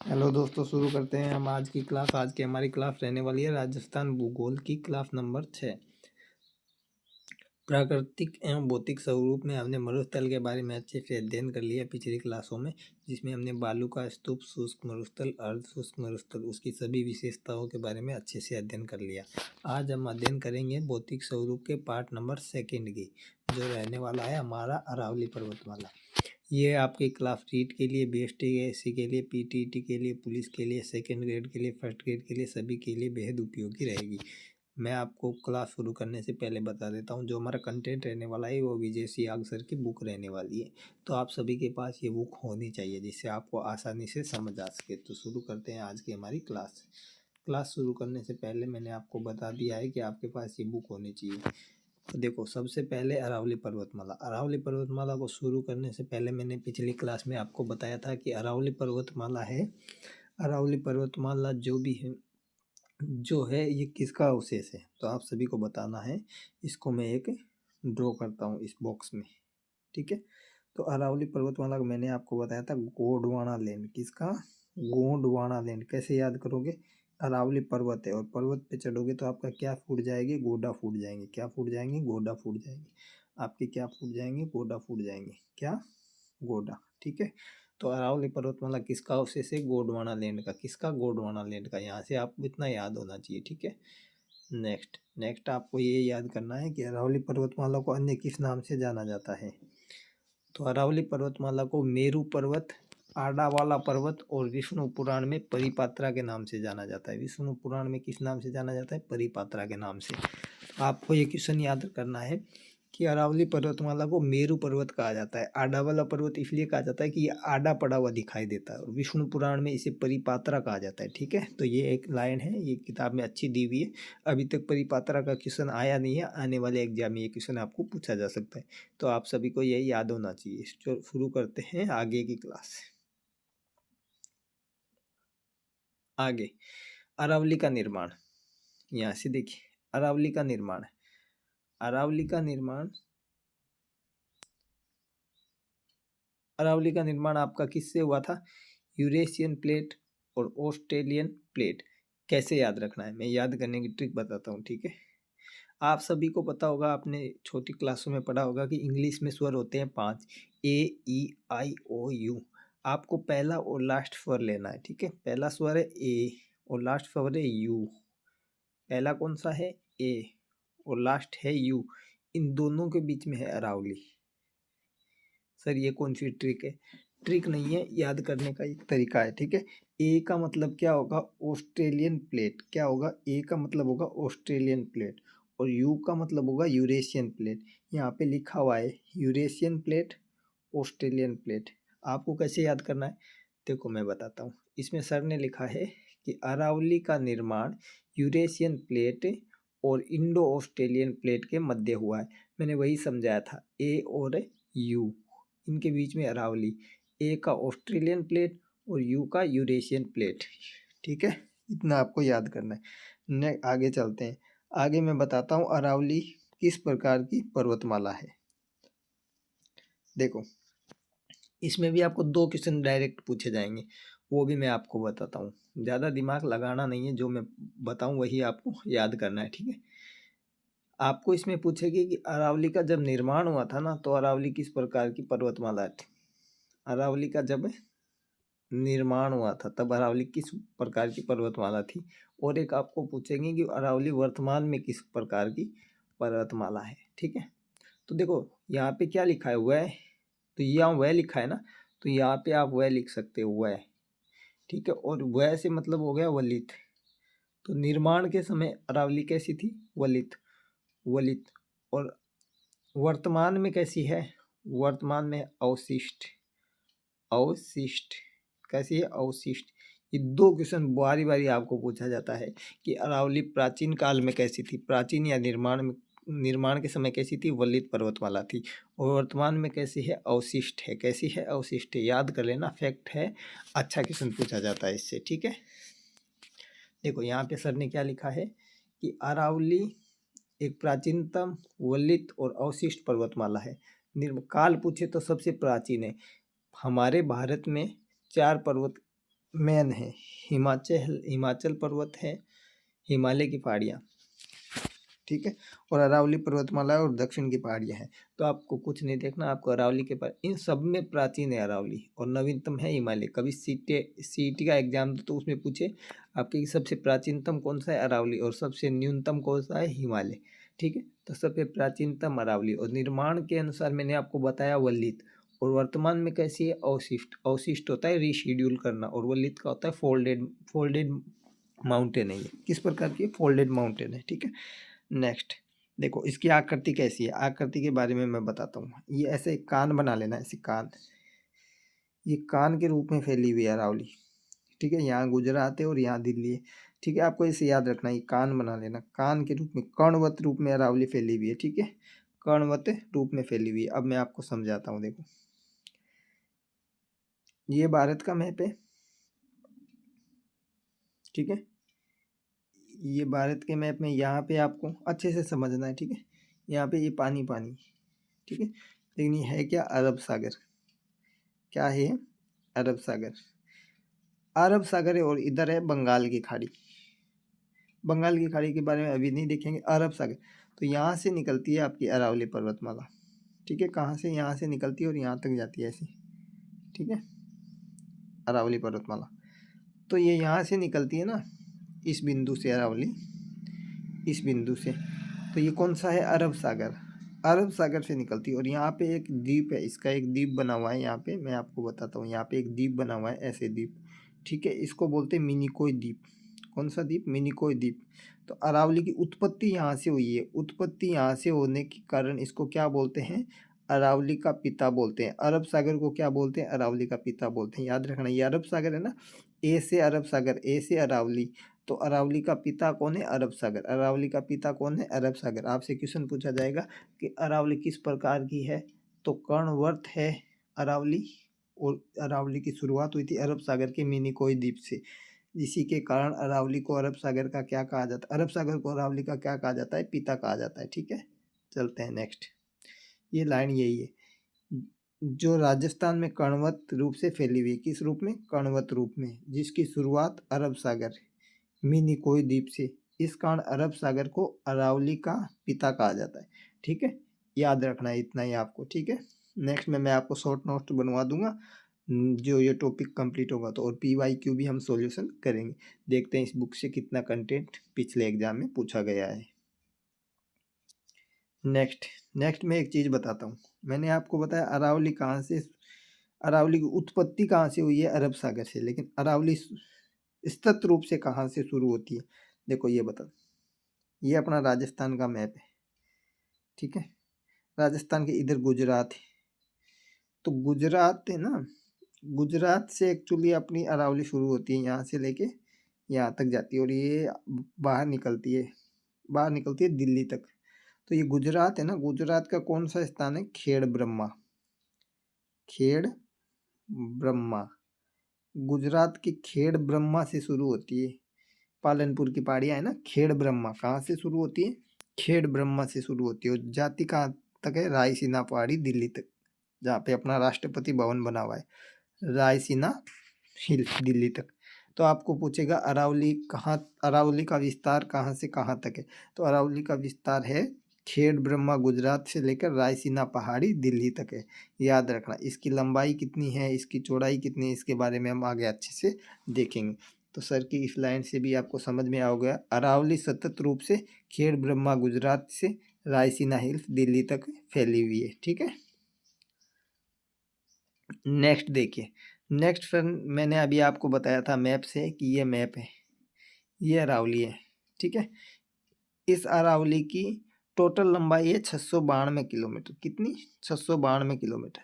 Hello दोस्तों, शुरू करते हैं हम आज की क्लास। आज की हमारी क्लास रहने वाली है राजस्थान भूगोल की क्लास नंबर 6। प्राकृतिक एवं भौतिक स्वरूप में हमने मरुस्थल के बारे में अच्छे से अध्ययन कर लिया पिछली क्लासों में, जिसमें हमने बालू का स्तूप, शुष्क मरुस्थल, अर्ध शुष्क मरुस्थल, उसकी सभी विशेषताओं के बारे में अच्छे से अध्ययन कर लिया। आज हम अध्ययन करेंगे भौतिक स्वरूप के पार्ट नंबर 2 की, जो रहने वाला है हमारा अरावली पर्वतमाला। ये आपकी क्लास रीट के लिए, BST के लिए, PTET के लिए, पुलिस के लिए, सेकेंड ग्रेड के लिए, फर्स्ट ग्रेड के लिए, सभी के लिए बेहद उपयोगी रहेगी। मैं आपको क्लास शुरू करने से पहले बता देता हूँ, जो हमारा कंटेंट रहने वाला है वो विजय सियाग सर की बुक रहने वाली है। तो आप सभी के पास ये बुक होनी चाहिए, जिससे आपको आसानी से समझ आ सके। तो शुरू करते हैं आज की हमारी क्लास शुरू करने से पहले मैंने आपको बता दिया है कि आपके पास ये बुक होनी चाहिए। तो देखो, सबसे पहले अरावली पर्वतमाला को शुरू करने से पहले मैंने पिछली क्लास में आपको बताया था कि अरावली पर्वतमाला जो है ये किसका अवशेष है। तो आप सभी को बताना है। इसको मैं एक ड्रॉ करता हूँ इस बॉक्स में, ठीक है। तो अरावली पर्वतमाला को मैंने आपको बताया था गोंडवाना लैंड। किसका? गोंडवाना लैंड। कैसे याद करोगे? अरावली पर्वत है और पर्वत पे चढ़ोगे तो आपका क्या फूट जाएगी? गोडा फूट जाएंगे। क्या फूट जाएंगे? गोडा फूट जाएंगे। आपके क्या फूट जाएंगे? गोडा फूट जाएंगे। क्या? गोडा, ठीक है। तो अरावली पर्वतमाला किसका अवशेष है? गोंडवाना लैंड का। किसका? गोंडवाना लैंड का। यहाँ से आपको इतना याद होना चाहिए, ठीक है। नेक्स्ट आपको ये याद करना है कि अरावली पर्वतमाला को अन्य किस नाम से जाना जाता है। तो अरावली पर्वतमाला को मेरू पर्वत, आडावाला पर्वत और विष्णु पुराण में परिपात्रा के नाम से जाना जाता है। विष्णु पुराण में किस नाम से जाना जाता है? परिपात्रा के नाम से। आपको ये क्वेश्चन याद करना है कि अरावली पर्वतमाला को मेरू पर्वत कहा जाता है। आडा वाला पर्वत इसलिए कहा जाता है कि ये आडा पड़ा हुआ दिखाई देता है, और विष्णु पुराण में इसे परिपात्रा कहा जाता है, ठीक है। तो ये एक लाइन है, ये किताब में अच्छी दी हुई है। अभी तक परिपात्रा का क्वेश्चन आया नहीं है, आने वाले एग्जाम में ये क्वेश्चन आपको पूछा जा सकता है। तो आप सभी को यही याद होना चाहिए। तो शुरू करते हैं आगे की क्लास। आगे अरावली का निर्माण, यहाँ से देखिए अरावली का निर्माण। अरावली का निर्माण आपका किससे हुआ था? यूरेशियन प्लेट और ऑस्ट्रेलियन प्लेट। कैसे याद रखना है, मैं याद करने की ट्रिक बताता हूँ, ठीक है। आप सभी को पता होगा, आपने छोटी क्लासों में पढ़ा होगा कि इंग्लिश में स्वर होते हैं 5, A E I O U। आपको पहला और लास्ट स्वर लेना है, ठीक है। पहला स्वर है ए और लास्ट स्वर है यू। पहला कौन सा है? ए और लास्ट है यू। इन दोनों के बीच में है अरावली। सर ये कौन सी ट्रिक है? ट्रिक नहीं है, याद करने का एक तरीका है, ठीक है। ए का मतलब क्या होगा? Australian plate. क्या होगा? ए का मतलब होगा ऑस्ट्रेलियन प्लेट और यू का मतलब होगा यूरेशियन प्लेट। यहाँ पे लिखा हुआ है यूरेशियन प्लेट, ऑस्ट्रेलियन प्लेट। आपको कैसे याद करना है? देखो मैं बताता हूँ। इसमें सर ने लिखा है कि अरावली का निर्माण यूरेशियन प्लेट और इंडो ऑस्ट्रेलियन प्लेट के मध्य हुआ है। मैंने वही समझाया था, ए और यू, इनके बीच में अरावली। ए का ऑस्ट्रेलियन प्लेट और यू का यूरेशियन प्लेट, ठीक है। इतना आपको याद करना है। आगे चलते हैं। आगे मैं बताता हूँ अरावली किस प्रकार की पर्वतमाला है। देखो, इसमें भी आपको 2 क्वेश्चन डायरेक्ट पूछे जाएंगे, वो भी मैं आपको बताता हूँ। ज़्यादा दिमाग लगाना नहीं है, जो मैं बताऊँ वही आपको याद करना है, ठीक है। आपको इसमें पूछेगी कि अरावली का जब निर्माण हुआ था ना, तो अरावली किस प्रकार की पर्वतमाला थी। अरावली का जब निर्माण हुआ था तब अरावली किस प्रकार की पर्वतमाला थी। और एक आपको पूछेंगे कि अरावली वर्तमान में किस प्रकार की पर्वतमाला है, ठीक है। तो देखो यहाँ पे क्या लिखा है? वह। तो यहाँ वह लिखा है ना, तो यहाँ पे आप वह लिख सकते हो, वह, ठीक है। और वह से मतलब हो गया वलित। तो निर्माण के समय अरावली कैसी थी? वलित। और वर्तमान में कैसी है? वर्तमान में अवशिष्ट। कैसी है? अवशिष्ट। ये 2 क्वेश्चन बारी बारी आपको पूछा जाता है कि अरावली प्राचीन काल में कैसी थी, प्राचीन या निर्माण के समय कैसी थी? वलित पर्वतमाला थी। और वर्तमान में कैसी है? अवशिष्ट है। कैसी है? अवशिष्ट है। याद कर लेना, फैक्ट है, अच्छा क्वेश्चन पूछा जाता है इससे, ठीक है। देखो यहाँ पे सर ने क्या लिखा है कि अरावली एक प्राचीनतम वलित और अवशिष्ट पर्वतमाला है। काल पूछे तो सबसे प्राचीन है। हमारे भारत में 4 पर्वत मेन है, हिमाचल पर्वत है, हिमालय की पहाड़ियाँ, ठीक है, और अरावली पर्वतमाला और दक्षिण की पहाड़ियाँ हैं। तो आपको कुछ नहीं देखना, आपको अरावली के पास इन सब में प्राचीन है अरावली और नवीनतम है हिमालय। कभी सीटी का एग्जाम दो तो उसमें पूछे आपके कि सबसे प्राचीनतम कौन सा है, अरावली, और सबसे न्यूनतम कौन सा है, हिमालय, ठीक है। तो सबसे प्राचीनतम अरावली, और निर्माण के अनुसार मैंने आपको बताया वल्लित, और वर्तमान में कैसी है, अवशिष्ट। अवशिष्ट होता है रीशेड्यूल करना, और वल्लित का होता है फोल्डेड माउंटेन है, ये किस प्रकार की फोल्डेड माउंटेन है, ठीक है। नेक्स्ट देखो इसकी आकृति कैसी है, आकृति के बारे में मैं बताता हूँ। ये ऐसे कान बना लेना, ऐसे कान, ये कान के रूप में फैली हुई है अरावली, ठीक है। यहाँ गुजरात है और यहाँ दिल्ली है, ठीक है। आपको इसे याद रखना, ये कान बना लेना, कान के रूप में, कर्णवत रूप में अरावली फैली हुई है, ठीक है, कर्णवत रूप में फैली हुई है। अब मैं आपको समझाता हूँ, देखो ये भारत का मैप है, ठीक है, ये भारत के मैप में यहाँ पे आपको अच्छे से समझना है, ठीक है। यहाँ पे ये पानी पानी, ठीक है, लेकिन ये है क्या, अरब सागर, क्या है, अरब सागर, अरब सागर है, और इधर है बंगाल की खाड़ी। बंगाल की खाड़ी के बारे में अभी नहीं देखेंगे, अरब सागर। तो यहाँ से निकलती है आपकी अरावली पर्वतमाला, ठीक है, कहाँ से, यहाँ से निकलती है और यहाँ तक जाती है ऐसी, ठीक है, अरावली पर्वतमाला। तो ये यहाँ से निकलती है ना, इस बिंदु से अरावली, इस बिंदु से, तो ये कौन सा है, अरब सागर, अरब सागर से निकलती है। और यहाँ पे एक द्वीप है, इसका एक द्वीप बना हुआ है, यहाँ पे मैं आपको बताता हूँ, यहाँ पे एक द्वीप बना हुआ है, ऐसे द्वीप, ठीक है, इसको बोलते हैं मिनिकोय द्वीप। कौन सा द्वीप, मिनिकोय द्वीप। तो अरावली की उत्पत्ति यहाँ से हुई है, उत्पत्ति यहाँ से होने के कारण इसको क्या बोलते हैं, अरावली का पिता बोलते हैं। अरब सागर को क्या बोलते हैं, अरावली का पिता बोलते हैं, याद रखना। ये अरब सागर है ना, ए से अरब सागर, ए से अरावली, तो अरावली का पिता कौन है, अरब सागर, अरावली का पिता कौन है, अरब सागर। आपसे क्वेश्चन पूछा जाएगा कि अरावली किस प्रकार की है, तो कर्णवर्त है अरावली, और अरावली की शुरुआत हुई थी अरब सागर के मिनिकोय द्वीप से, इसी के कारण अरावली को अरब सागर का क्या कहा जाता है, अरब सागर को अरावली का क्या कहा जाता है, पिता कहा जाता है, ठीक है। चलते हैं नेक्स्ट, ये लाइन यही है, जो राजस्थान में कर्णवत रूप से फैली हुई है, किस रूप में, कर्णवत रूप में, जिसकी शुरुआत अरब सागर मिनिकोय द्वीप से, इस कारण अरब सागर को अरावली का पिता कहा जाता है, ठीक है। याद रखना है इतना ही आपको, ठीक है। नेक्स्ट में मैं आपको शॉर्ट नोट बनवा दूंगा, जो ये टॉपिक कंप्लीट होगा तो, और PYQ भी हम सॉल्यूशन करेंगे। देखते हैं इस बुक से कितना कंटेंट पिछले एग्जाम में पूछा गया है। नेक्स्ट में एक चीज़ बताता हूँ, मैंने आपको बताया अरावली कहाँ से, अरावली की उत्पत्ति कहाँ से हुई है, अरब सागर से, लेकिन अरावली स्थित रूप से कहाँ से शुरू होती है, देखो ये बता, ये अपना राजस्थान का मैप है, ठीक है, राजस्थान के इधर गुजरात है, तो गुजरात है ना, गुजरात से एक्चुअली अपनी अरावली शुरू होती है, यहाँ से लेके यहाँ तक जाती है, और ये बाहर निकलती है दिल्ली तक। तो ये गुजरात है ना, गुजरात का कौन सा स्थान है, खेड़ ब्रह्मा, खेड़ ब्रह्मा, गुजरात की खेड़ ब्रह्मा से शुरू होती है, पालनपुर की पहाड़ियाँ है ना, खेड़ ब्रह्मा कहाँ से शुरू होती है, खेड़ ब्रह्मा से शुरू होती है, और जाती कहाँ तक है, रायसीना पहाड़ी दिल्ली तक, जहाँ पे अपना राष्ट्रपति भवन बना हुआ है, रायसीना हिल दिल्ली तक। तो आपको पूछेगा अरावली कहाँ, अरावली का विस्तार कहाँ से कहाँ तक है, तो अरावली का विस्तार है खेड़ ब्रह्मा गुजरात से लेकर रायसीना पहाड़ी दिल्ली तक है, याद रखना। इसकी लंबाई कितनी है, इसकी चौड़ाई कितनी है, इसके बारे में हम आगे अच्छे से देखेंगे। तो सर की इस लाइन से भी आपको समझ में आ गया, अरावली सतत रूप से खेड़ ब्रह्मा गुजरात से रायसीना हिल्स दिल्ली तक फैली हुई है, ठीक है। नेक्स्ट देखिए, नेक्स्ट फ्रेंड, मैंने अभी आपको बताया था मैप से कि ये मैप है, ये अरावली है, ठीक है। इस अरावली की टोटल लंबाई है 692 किलोमीटर, कितनी, 692 किलोमीटर,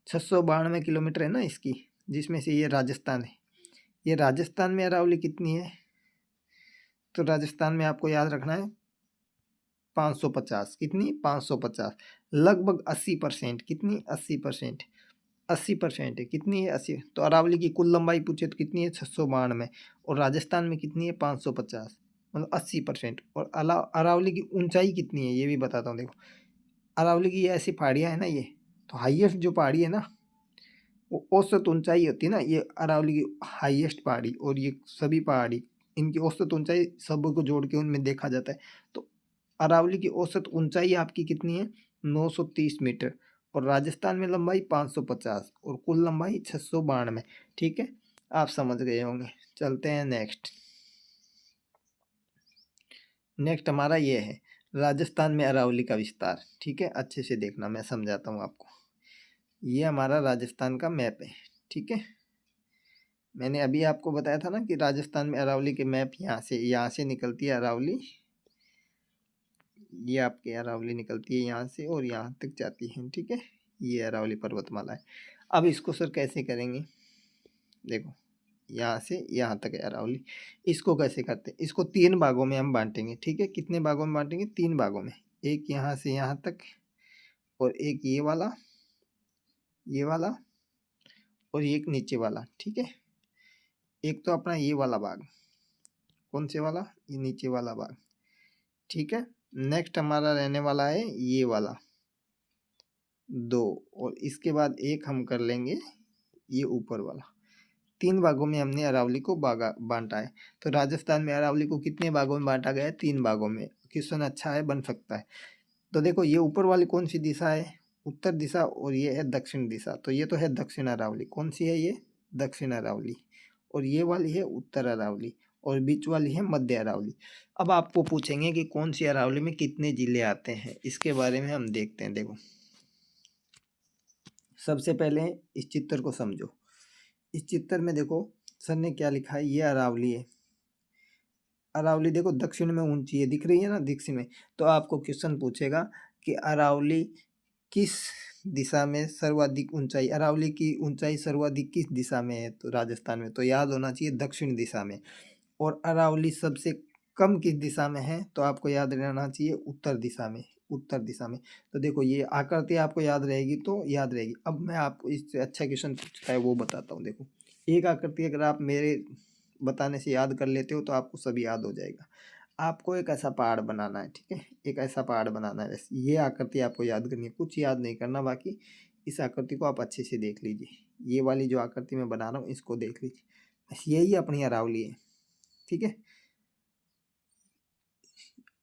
692 किलोमीटर है ना इसकी, जिसमें से ये राजस्थान है, ये राजस्थान में अरावली कितनी है, तो राजस्थान में आपको याद रखना है 550, कितनी, 550, लगभग 80%, कितनी, 80%, 80% है, कितनी है, 80। तो अरावली की कुल लंबाई पूछे तो कितनी है, 692, और राजस्थान में कितनी है, 550, मतलब 80%। और अरावली की ऊंचाई कितनी है ये भी बताता हूँ, देखो अरावली की ये ऐसी पहाड़ियाँ है ना, ये तो हाईएस्ट जो पहाड़ी है ना, वो औसत ऊंचाई होती है ना, ये अरावली की हाईएस्ट पहाड़ी और ये सभी पहाड़ी, इनकी औसत ऊंचाई सबको जोड़ के उनमें देखा जाता है। तो अरावली की औसत ऊंचाई आपकी कितनी है? 930 मीटर, और राजस्थान में लंबाई 550 और कुल लंबाई 692। ठीक है, आप समझ गए होंगे। चलते हैं नेक्स्ट। नेक्स्ट हमारा ये है राजस्थान में अरावली का विस्तार। ठीक है, अच्छे से देखना, मैं समझाता हूँ आपको। ये हमारा राजस्थान का मैप है। ठीक है, मैंने अभी आपको बताया था ना कि राजस्थान में अरावली के मैप यहाँ से निकलती है अरावली। ये आपकी अरावली निकलती है यहाँ से और यहाँ तक जाती है। ठीक है, ये अरावली पर्वतमाला है। अब इसको सर कैसे करेंगे? देखो, यहाँ से यहाँ तक है अरावली। इसको कैसे करते हैं? इसको 3 भागों में हम बांटेंगे। ठीक है, कितने भागों में बांटेंगे? 3 भागों में। एक यहाँ से यहाँ तक, और एक ये वाला और एक नीचे वाला। ठीक है, एक तो अपना ये वाला भाग, कौन से वाला? ये नीचे वाला भाग। ठीक है, नेक्स्ट हमारा रहने वाला है ये वाला 2, और इसके बाद एक हम कर लेंगे ये ऊपर वाला। 3 भागों में हमने अरावली को बांटा है। तो राजस्थान में अरावली को कितने भागों में बांटा गया है? 3 भागों में। क्वेश्चन अच्छा है, बन सकता है। तो देखो, ये ऊपर वाली कौन सी दिशा है? उत्तर दिशा, और ये है दक्षिण दिशा। तो ये तो है दक्षिण अरावली। कौन सी है ये? दक्षिण अरावली। और ये वाली है उत्तर अरावली, और बीच वाली है मध्य अरावली। अब आपको पूछेंगे कि कौन सी अरावली में कितने जिले आते हैं, इसके बारे में हम देखते हैं। देखो, सबसे पहले इस चित्र को समझो। इस चित्र में देखो सर ने क्या लिखा है, ये अरावली है। अरावली देखो दक्षिण में ऊंची है, दिख रही है ना दक्षिण में। तो आपको क्वेश्चन पूछेगा कि अरावली किस दिशा में सर्वाधिक ऊंचाई, अरावली की ऊंचाई सर्वाधिक किस दिशा में है? तो राजस्थान में। तो याद होना चाहिए दक्षिण दिशा में। और अरावली सबसे कम किस दिशा में है? तो आपको याद रहना चाहिए उत्तर दिशा में। उत्तर दिशा में। तो देखो, ये आकृति आपको याद रहेगी तो याद रहेगी। अब मैं आपको इससे अच्छा क्वेश्चन पूछता है वो बताता हूँ। देखो, एक आकृति अगर आप मेरे बताने से याद कर लेते हो तो आपको सभी याद हो जाएगा। आपको एक ऐसा पहाड़ बनाना है। ठीक है, एक ऐसा पहाड़ बनाना है। ये आकृति आपको याद करनी है, कुछ याद नहीं करना। बाकी इस आकृति को आप अच्छे से देख लीजिए। ये वाली जो आकृति मैं बना रहा हूँ इसको देख लीजिए, बस यही अपनी अरावली है। ठीक है,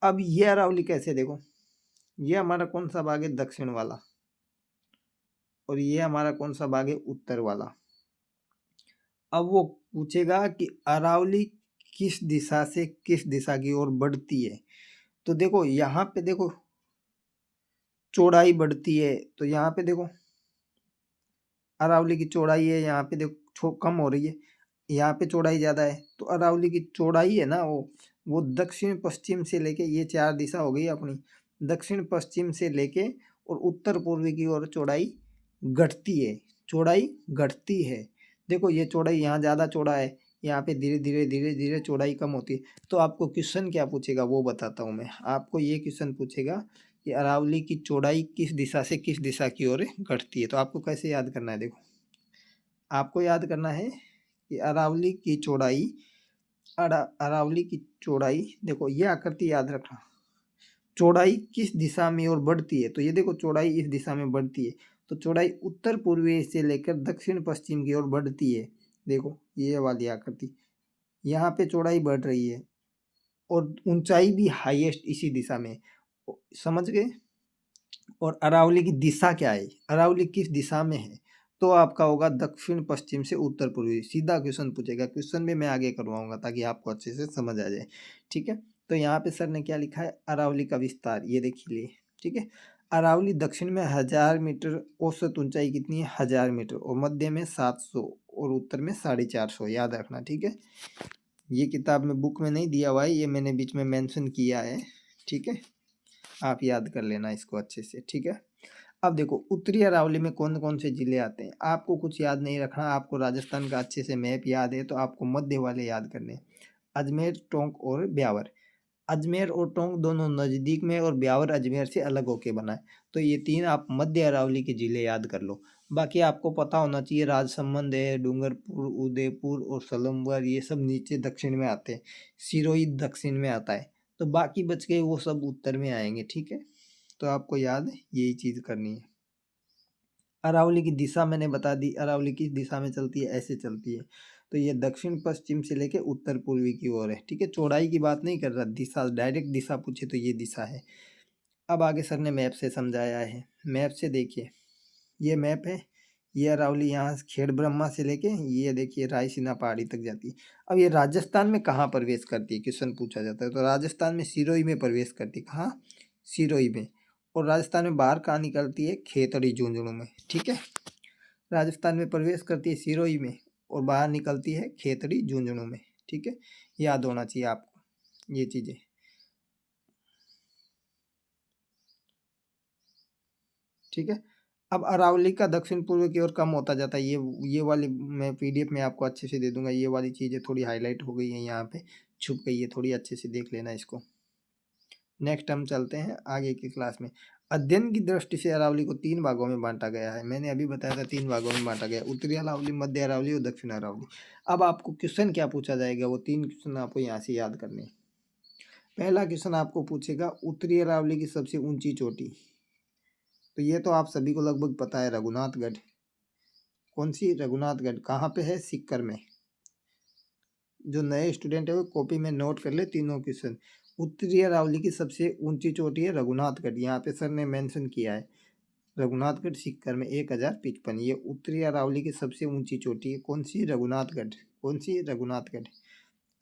अब ये अरावली कैसे? देखो, ये हमारा कौन सा भाग है? दक्षिण वाला। और ये हमारा कौन सा भाग है? उत्तर वाला। अब वो पूछेगा कि अरावली किस दिशा से किस दिशा की ओर बढ़ती है। तो देखो, यहाँ पे देखो चौड़ाई बढ़ती है। तो यहाँ पे देखो अरावली की चौड़ाई है, यहाँ पे देखो कम हो रही है, यहाँ पे चौड़ाई ज़्यादा है। तो अरावली की चौड़ाई है ना, वो दक्षिण पश्चिम से लेके, ये 4 दिशा हो गई अपनी, दक्षिण पश्चिम से लेके और उत्तर पूर्वी की ओर चौड़ाई घटती है। चौड़ाई घटती है। देखो, ये चौड़ाई यहाँ ज़्यादा चौड़ा है, यहाँ पे धीरे धीरे चौड़ाई कम होती है। तो आपको क्वेश्चन क्या पूछेगा वो बताता हूँ मैं आपको। ये क्वेश्चन पूछेगा कि अरावली की चौड़ाई किस दिशा से किस दिशा की ओर घटती है। तो आपको कैसे याद करना है? देखो, आपको याद करना है कि अरावली की चौड़ाई, अरावली की चौड़ाई, देखो ये आकृति याद रखना, चौड़ाई किस दिशा में और बढ़ती है। तो ये देखो, चौड़ाई इस दिशा में बढ़ती है। तो चौड़ाई उत्तर पूर्वी से लेकर दक्षिण पश्चिम की ओर बढ़ती है। देखो, ये वाली आकृति, यहाँ पे चौड़ाई बढ़ रही है और ऊंचाई भी हाईएस्ट इसी दिशा में। समझ गए? और अरावली की दिशा क्या है, अरावली किस दिशा में है? तो आपका होगा दक्षिण पश्चिम से उत्तर पूर्वी। सीधा क्वेश्चन पूछेगा, क्वेश्चन भी मैं आगे करवाऊंगा ताकि आपको अच्छे से समझ आ जाए। ठीक है, तो यहाँ पे सर ने क्या लिखा है? अरावली का विस्तार, ये देख लिए। ठीक है, अरावली दक्षिण में 1000 मीटर, औसत ऊंचाई कितनी है? 1000 मीटर, और मध्य में 700 और उत्तर में 450। याद रखना। ठीक है, ये किताब में बुक में नहीं दिया हुआ है, ये मैंने बीच में मेंशन किया है। ठीक है, आप याद कर लेना इसको अच्छे से। ठीक है, अब देखो उत्तरी अरावली में कौन कौन से जिले आते हैं। आपको कुछ याद नहीं रखना, आपको राजस्थान का अच्छे से मैप याद है तो आपको मध्य वाले याद करने हैं। अजमेर, टोंक और ब्यावर। अजमेर और टोंक दोनों नज़दीक में, और ब्यावर अजमेर से अलग होके बना है। तो ये 3 आप मध्य अरावली के जिले याद कर लो। बाकी आपको पता होना चाहिए राजसमंद है, डूंगरपुर, उदयपुर और सलमवर, ये सब नीचे दक्षिण में आते हैं। सिरोही दक्षिण में आता है। तो बाकी बच गए वो सब उत्तर में आएंगे। ठीक है, तो आपको याद यही चीज़ करनी है। अरावली की दिशा मैंने बता दी, अरावली किस दिशा में चलती है, ऐसे चलती है। तो ये दक्षिण पश्चिम से लेके उत्तर पूर्वी की ओर है, ठीक है। चौड़ाई की बात नहीं कर रहा, दिशा, डायरेक्ट दिशा पूछे तो ये दिशा है। अब आगे सर ने मैप से समझाया है। मैप से देखिए, ये मैप है, ये अरावली यहाँ से खेड़ ब्रह्मा से लेके ये देखिए रायसीना पहाड़ी तक जाती है। अब ये राजस्थान में कहाँ प्रवेश करती है, क्वेश्चन पूछा जाता है। तो राजस्थान में सिरोही में प्रवेश करती है। कहाँ? सिरोही में। और राजस्थान में बाहर कहाँ निकलती है? खेतड़ी झुंझुनू में, ठीक है। राजस्थान में प्रवेश करती है सिरोही में और बाहर निकलती है खेतड़ी झुंझुनू में, ठीक है। याद होना चाहिए आपको ये चीज़ें, ठीक है। अब अरावली का दक्षिण पूर्व की ओर कम होता जाता है। ये वाली मैं पीडीएफ में आपको अच्छे से दे दूंगा। ये वाली चीज़ें थोड़ी हाईलाइट हो गई हैं, यहाँ पे छुप गई है, थोड़ी अच्छे से देख लेना इसको। नेक्स्ट हम चलते हैं आगे की क्लास में। अध्ययन की दृष्टि से अरावली को 3 भागों में बांटा गया है। मैंने अभी बताया था 3 भागों में बांटा गया, उत्तरी अरावली, मध्य अरावली और दक्षिण अरावली। अब आपको क्वेश्चन क्या पूछा जाएगा, वो 3 क्वेश्चन आपको यहाँ से याद करने हैं। पहला क्वेश्चन आपको पूछेगा उत्तरी अरावली की सबसे ऊंची चोटी। तो ये तो आप सभी को लगभग पता है, रघुनाथगढ़। कौन सी? रघुनाथगढ़। कहाँ पे है? सीकर में। जो नए स्टूडेंट है वो कॉपी में नोट कर ले तीनों क्वेश्चन। उत्तरी अरावली की सबसे ऊंची चोटी है रघुनाथगढ़, यहाँ पे सर ने मेंशन किया है। रघुनाथगढ़ सीकर में 1055। ये उत्तरी अरावली की सबसे ऊंची चोटी है। कौन सी? रघुनाथगढ़। कौन सी? रघुनाथगढ़।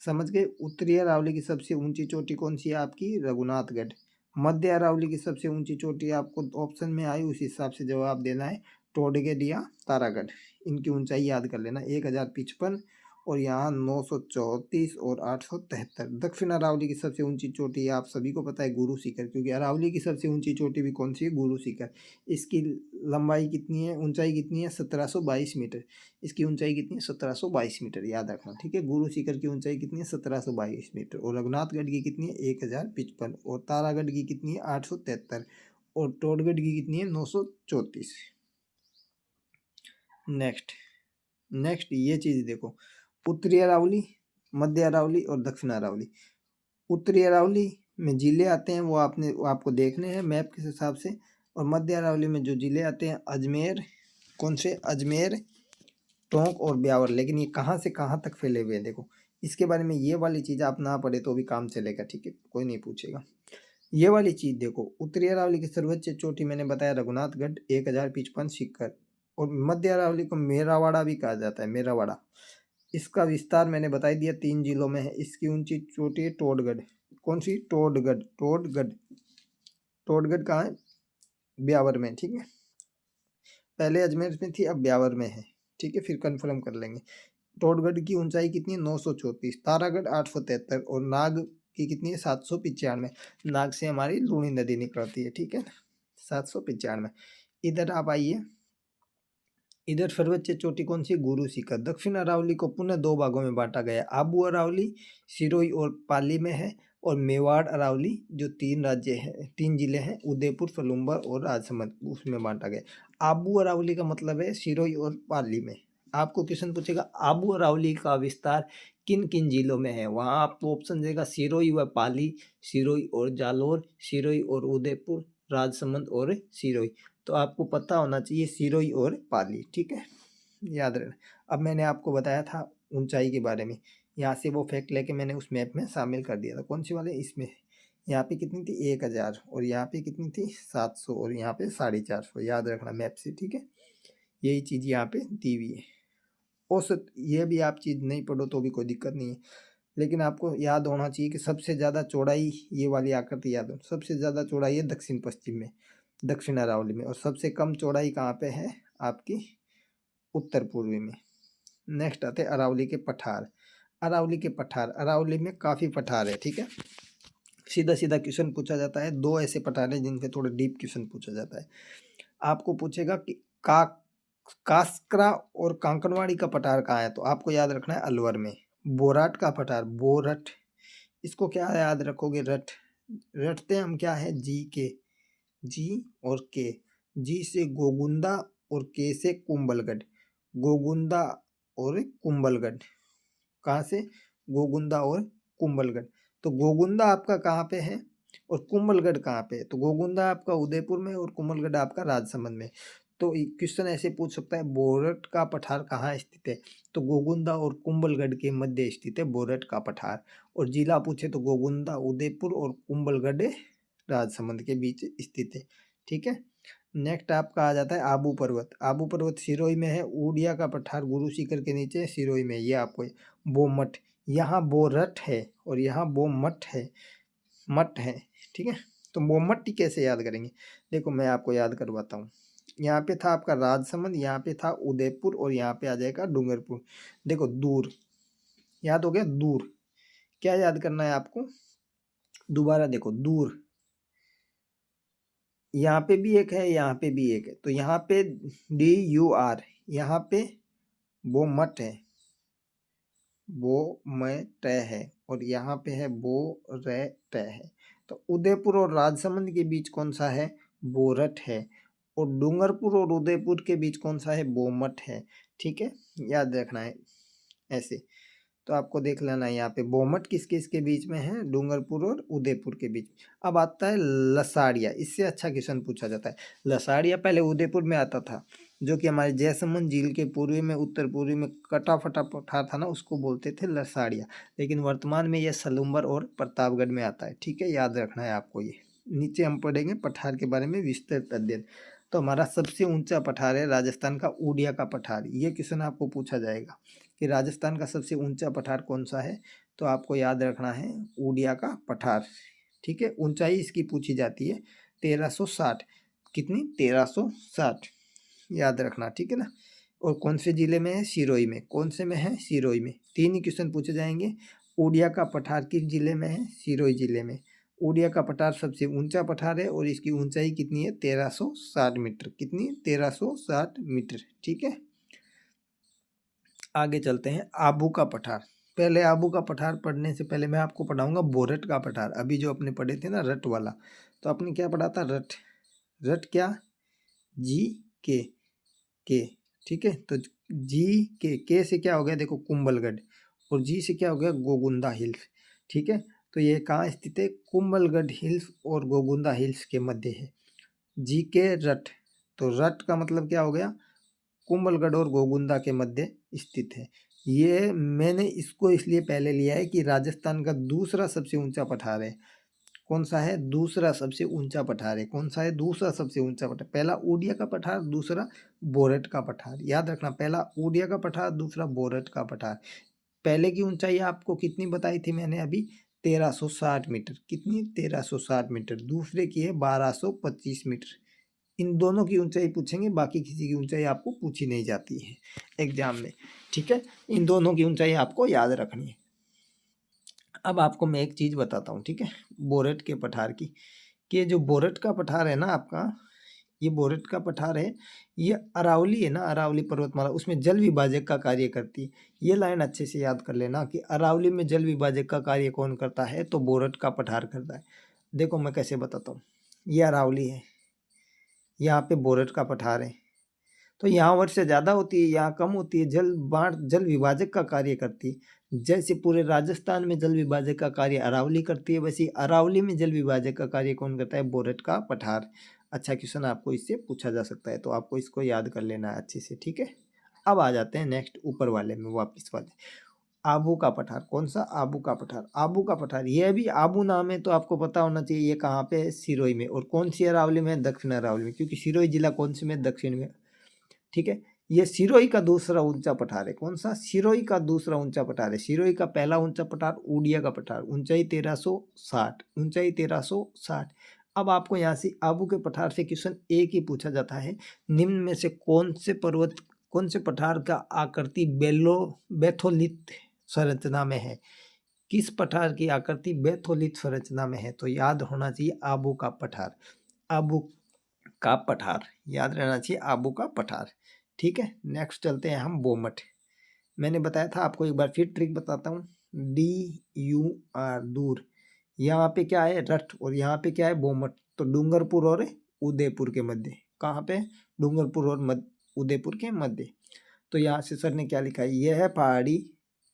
समझ गए? उत्तरी अरावली की सबसे ऊंची चोटी कौन सी है आपकी? रघुनाथगढ़। मध्य अरावली की सबसे ऊंची चोटी आपको ऑप्शन में आई, उस हिसाब से जवाब देना है। टोडगढ़ या तारागढ़। इनकी ऊंचाई याद कर लेना, 1055 और यहाँ 934 और 873। दक्षिण अरावली की सबसे ऊंची चोटी आप सभी को पता है, गुरु शिखर, क्योंकि अरावली की सबसे ऊंची चोटी भी कौन सी है? गुरु शिखर। इसकी लंबाई कितनी है, ऊंचाई कितनी है? 1722 मीटर। इसकी ऊंचाई कितनी है? 1722 मीटर, याद रखना, ठीक है। गुरु शिखर की ऊंचाई कितनी है? 1722 मीटर। और रघुनाथगढ़ की कितनी है? 1055। और तारागढ़ की कितनी है? 873। और टोडगढ़ की कितनी है? 934। नेक्स्ट ये चीज़ देखो, उत्तरी अरावली, मध्य अरावली और दक्षिण अरावली। उत्तरी अरावली में जिले आते हैं वो आपको देखने हैं मैप के हिसाब से। और मध्य अरावली में जो जिले आते हैं अजमेर, कौन से? अजमेर, टोंक और ब्यावर। लेकिन ये कहाँ से कहाँ तक फैले हुए हैं देखो, इसके बारे में ये वाली चीज़ आप ना पढ़े तो भी काम चलेगा, ठीक है, कोई नहीं पूछेगा। ये वाली चीज़ देखो, उत्तरी अरावली की सर्वोच्च चोटी मैंने बताया रघुनाथगढ़ 1055 शिखर। और मध्य अरावली को मेरावाड़ा भी कहा जाता है, मेरावाड़ा। इसका विस्तार मैंने बता ही दिया, 3 जिलों में है। इसकी ऊंची चोटी है टोडगढ़। कौन सी? टोडगढ़। टोडगढ़। टोडगढ़ कहाँ है? ब्यावर में, ठीक है। पहले अजमेर में थी, अब ब्यावर में है, ठीक है, फिर कंफर्म कर लेंगे। टोडगढ़ की ऊंचाई कितनी है? 934। तारागढ़ 873। और नाग की कितनी है? 795। नाग से हमारी लूनी नदी निकलती है, ठीक है, 795। इधर आप आइए, इधर सर्वोच्च चोटी कौन सी? गुरु शिखर। दक्षिण अरावली को पुनः 2 भागों में बांटा गया है। आबू अरावली सिरोही और पाली में है। और मेवाड़ अरावली जो 3 राज्य है, 3 जिले हैं, उदयपुर, सलूम्बर और राजसमंद, उसमें बांटा गया। आबू अरावली का मतलब है सिरोही और पाली में। आपको क्वेश्चन पूछेगा आबू अरावली का विस्तार किन किन जिलों में है, वहाँ आपको ऑप्शन देगा सिरोही व पाली, सिरोही और जालोर, सिरोही और उदयपुर, राजसमंद और सिरोही। तो आपको पता होना चाहिए सिरोही और पाली, ठीक है, याद रखना। अब मैंने आपको बताया था ऊंचाई के बारे में, यहाँ से वो फैक्ट लेके मैंने उस मैप में शामिल कर दिया था। कौन सी वाले? इसमें। यहाँ पे कितनी थी? 1000। और यहाँ पे कितनी थी? 700। और यहाँ पे 450, याद रखना मैप से, ठीक है। यही चीज़ यहाँ पे दी हुई है। औसत ये भी आप चीज़ नहीं पढ़ो तो भी कोई दिक्कत नहीं है, लेकिन आपको याद होना चाहिए कि सबसे ज़्यादा चौड़ाई, ये वाली आकृति याद हो, सबसे ज़्यादा चौड़ाई है दक्षिण पश्चिम में, दक्षिण अरावली में। और सबसे कम चौड़ाई कहाँ पे है? आपकी उत्तर पूर्वी में। नेक्स्ट आते हैं अरावली के पठार। अरावली के पठार, अरावली में काफ़ी पठार है, ठीक है। सीधा सीधा क्वेश्चन पूछा जाता है। 2 ऐसे पठार हैं जिनसे थोड़ा डीप क्वेश्चन पूछा जाता है। आपको पूछेगा कि कास्करा और कांकड़वाड़ी का पठार कहाँ है, तो आपको याद रखना है अलवर में। बोराट का पठार, बोरठ, इसको क्या याद रखोगे? रट। रटते हम क्या है? जी के। जी और के। जी से गोगुंदा और के से कुंभलगढ़। गोगुंदा और कुंभलगढ़। कहाँ से? गोगुंदा और कुंभलगढ़। तो गोगुंदा आपका कहाँ पे है और कुंभलगढ़ कहाँ पे है? तो गोगुंदा आपका उदयपुर में और कुंभलगढ़ आपका राजसमंद में। तो क्वेश्चन ऐसे पूछ सकता है बोरट का पठार कहाँ स्थित है, तो गोगुंदा और कुंभलगढ़ के मध्य स्थित है बोरट का पठार। और जिला पूछे तो गोगुंदा उदयपुर और कुंभलगढ़ राजसमंद के बीच स्थित है। ठीक है। नेक्स्ट आपका आ जाता है आबू पर्वत। आबू पर्वत सिरोही में है। उड़िया का पठार गुरु शिखर के नीचे सिरोही में। ये आपको बोमठ, यहाँ बोरट है और यहाँ बोमठ है, मठ है। ठीक है। तो बोमठ कैसे याद करेंगे, देखो मैं आपको याद करवाता हूँ। यहाँ पे था आपका राजसमंद, यहाँ पे था उदयपुर और यहाँ पे आ जाएगा डूंगरपुर। देखो दूर याद हो गया, दूर क्या याद करना है आपको, दोबारा देखो दूर, यहाँ पे भी एक है, यहाँ पे भी एक है, तो यहाँ पे DUR, यहाँ पे वो मठ है, वो मठ है, और यहाँ पे है बो रट है। तो उदयपुर और राजसमंद के बीच कौन सा है, बोरठ है। और डूंगरपुर और उदयपुर के बीच कौन सा है, बोमठ है। ठीक है, याद रखना है ऐसे। तो आपको देख लेना है यहाँ पे बोमठ किस किस के बीच में है, डूंगरपुर और उदयपुर के बीच। अब आता है लसाड़िया, इससे अच्छा क्वेश्चन पूछा जाता है। लसाड़िया पहले उदयपुर में आता था, जो कि हमारे जयसमंद झील के पूर्वी में, उत्तर पूर्वी में कटा फटा पठार था ना, उसको बोलते थे लसाड़िया। लेकिन वर्तमान में यह सलूम्बर और प्रतापगढ़ में आता है। ठीक है, याद रखना है आपको। ये नीचे हम पढ़ेंगे पठार के बारे में विस्तृत अध्ययन। तो हमारा सबसे ऊंचा पठार है राजस्थान का ऊडिया का पठार। ये क्वेश्चन आपको पूछा जाएगा कि राजस्थान का सबसे ऊंचा पठार कौन सा है, तो आपको याद रखना है ऊडिया का पठार। ठीक है, ऊंचाई इसकी पूछी जाती है 1360, कितनी 1360, याद रखना। ठीक है ना। और कौन से जिले में है, सिरोही में। कौन से में है, सिरोही में। 3 ही क्वेश्चन पूछे जाएंगे। ऊडिया का पठार किस जिले में है, सिरोही जिले में। ऊडिया का पठार सबसे ऊंचा पठार है और इसकी ऊंचाई कितनी है, 1360 मीटर। कितनी, 1360 मीटर। ठीक है, आगे चलते हैं आबू का पठार। पहले आबू का पठार पढ़ने से पहले मैं आपको पढ़ाऊंगा बोरट का पठार। अभी जो अपने पढ़े थे ना रट वाला, तो आपने क्या पढ़ा था, रट। रट क्या, जी के। ठीक है, तो जी के से क्या हो गया, देखो कुंभलगढ़, और जी से क्या हो गया, गोगुंदा हिल्स। ठीक है, तो ये कहाँ स्थित है, कुंभलगढ़ हिल्स और गोगुंदा हिल्स के मध्य है। जी के रट, तो रट का मतलब क्या हो गया, कुंभलगढ़ और गोगुंदा के मध्य स्थित है। ये मैंने इसको इसलिए पहले लिया है कि राजस्थान का दूसरा सबसे ऊंचा पठार है। कौन सा है, दूसरा सबसे ऊंचा पठार है। कौन सा है, दूसरा सबसे ऊंचा पठार। पहला ऊडिया का पठार, दूसरा बोरट का पठार। याद रखना, पहला ऊडिया का पठार, दूसरा बोरट का पठार। पहले की ऊंचाई आपको कितनी बताई थी मैंने अभी, 1360 मीटर। कितनी, 1360 मीटर। दूसरे की है 1225 मीटर। इन दोनों की ऊंचाई पूछेंगे, बाकी किसी की ऊंचाई आपको पूछी नहीं जाती है एग्जाम में। ठीक है, इन दोनों की ऊंचाई आपको याद रखनी है। अब आपको मैं एक चीज़ बताता हूँ, ठीक है, बोरट के पठार की, कि जो बोरट का पठार है ना आपका, ये बोरट का पठार है, ये अरावली है ना, अरावली पर्वतमाला, उसमें जल विभाजक का कार्य करती है। ये लाइन अच्छे से याद कर लेना कि अरावली में जल विभाजक का कार्य कौन करता है, तो बोरट का पठार करता है। देखो मैं कैसे बताता हूँ, ये अरावली है, यहाँ पे बोरट का पठार है, तो यहाँ वर्षा ज़्यादा होती है, यहाँ कम होती है। जल बाढ़ जल विभाजक का कार्य करती है। जैसे पूरे राजस्थान में जल विभाजक का कार्य अरावली करती है, वैसे अरावली में जल विभाजक का कार्य कौन करता है, बोरट का पठार। अच्छा क्वेश्चन आपको इससे पूछा जा सकता है, तो आपको इसको याद कर लेना है अच्छे से। ठीक है, अब आ जाते हैं नेक्स्ट ऊपर वाले में, वापिस वाले आबू का पठार। कौन सा, आबू का पठार। आबू का पठार, यह भी आबू नाम है, तो आपको पता होना चाहिए ये कहाँ पे है, सिरोही में। और कौन सी अरावली में, दक्षिण अरावली में, क्योंकि सिरोही जिला कौन से में, दक्षिण में। ठीक है, ये सिरोही का दूसरा ऊंचा पठार है। कौन सा, सिरोही का दूसरा ऊंचा पठार है। सिरोही का पहला ऊंचा पठार ऊडिया का पठार, ऊंचाई 1360, ऊंचाई 1360। अब आपको यहाँ से आबू के पठार से क्वेश्चन एक ही पूछा जाता है, निम्न में से कौन से पर्वत, कौन से पठार का आकृति बेथोलित संरचना में है। किस पठार की आकृति बेथोलित संरचना में है, तो याद होना चाहिए आबू का पठार। आबू का पठार याद रहना चाहिए, आबू का पठार। ठीक है, नेक्स्ट चलते हैं हम बोमठ। मैंने बताया था आपको, एक बार फिर ट्रिक बताता हूँ, DUR दूर, यहाँ पे क्या है, रट, और यहाँ पे क्या है, बोमठ। तो डूंगरपुर और उदयपुर के मध्य, कहाँ पे, डूंगरपुर और उदयपुर के मध्य। तो यहाँ से सर ने क्या लिखा है, यह है पहाड़ी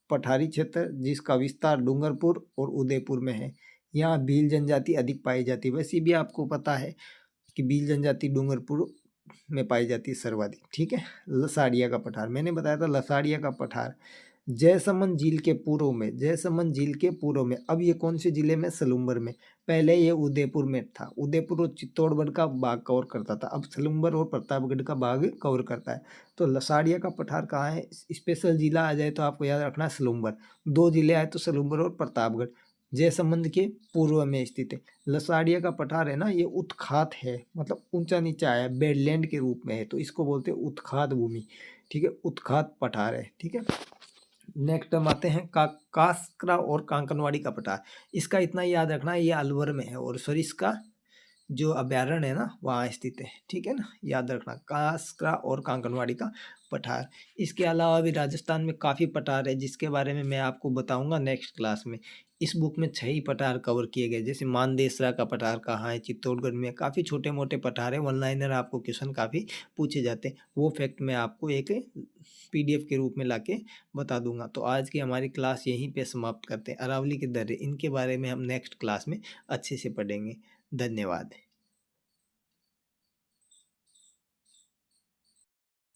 पठारी क्षेत्र जिसका विस्तार डूंगरपुर और उदयपुर में है। यहाँ भील जनजाति अधिक पाई जाती है। वैसे भी आपको पता है कि भील जनजाति डूंगरपुर में पाई जाती है सर्वाधिक, ठीक है। लसाड़िया का पठार, मैंने बताया था लसाड़िया का पठार जयसमंद झील के पूर्व में, जयसमंद झील के पूर्व में। अब ये कौन से जिले में? सलूम्बर में। पहले ये उदयपुर में था, उदयपुर और चित्तौड़गढ़ का भाग कवर करता था, अब सलूम्बर और प्रतापगढ़ का भाग कवर करता है। तो लसाड़िया का पठार कहाँ है? स्पेशल जिला आ जाए तो आपको याद रखना है सलूम्बर, 2 जिले आए तो सलूम्बर और प्रतापगढ़, जयसमंद के पूर्व में स्थित है। लसाड़िया का पठार है ना, ये उत्खात है, मतलब ऊंचा नीचा है, बेडलैंड के रूप में है, तो इसको बोलते हैं उत्खात भूमि, ठीक है, उत्खात पठार है, ठीक है। नेक्स्ट हम आते हैं कास्करा और कांकनवाड़ी का पठार। इसका इतना याद रखना है, ये अलवर में है और सॉरी इसका जो अभ्यारण्य है ना वहाँ स्थित है, ठीक है ना, याद रखना कास्करा और कांकनवाड़ी का पठार। इसके अलावा भी राजस्थान में काफ़ी पठार है जिसके बारे में मैं आपको बताऊंगा नेक्स्ट क्लास में। इस बुक में 6 ही पठार कवर किए गए, जैसे मानदेसरा का पठार कहाँ है, चित्तौड़गढ़ में। काफ़ी छोटे मोटे पठार है, वन लाइनर आपको क्वेश्चन काफ़ी पूछे जाते हैं, वो फैक्ट मैं आपको एक PDF के रूप में लाके बता दूंगा। तो आज की हमारी क्लास यहीं पे समाप्त करते हैं। अरावली के दर्रे, इनके बारे में हम नेक्स्ट क्लास में अच्छे से पढ़ेंगे। धन्यवाद।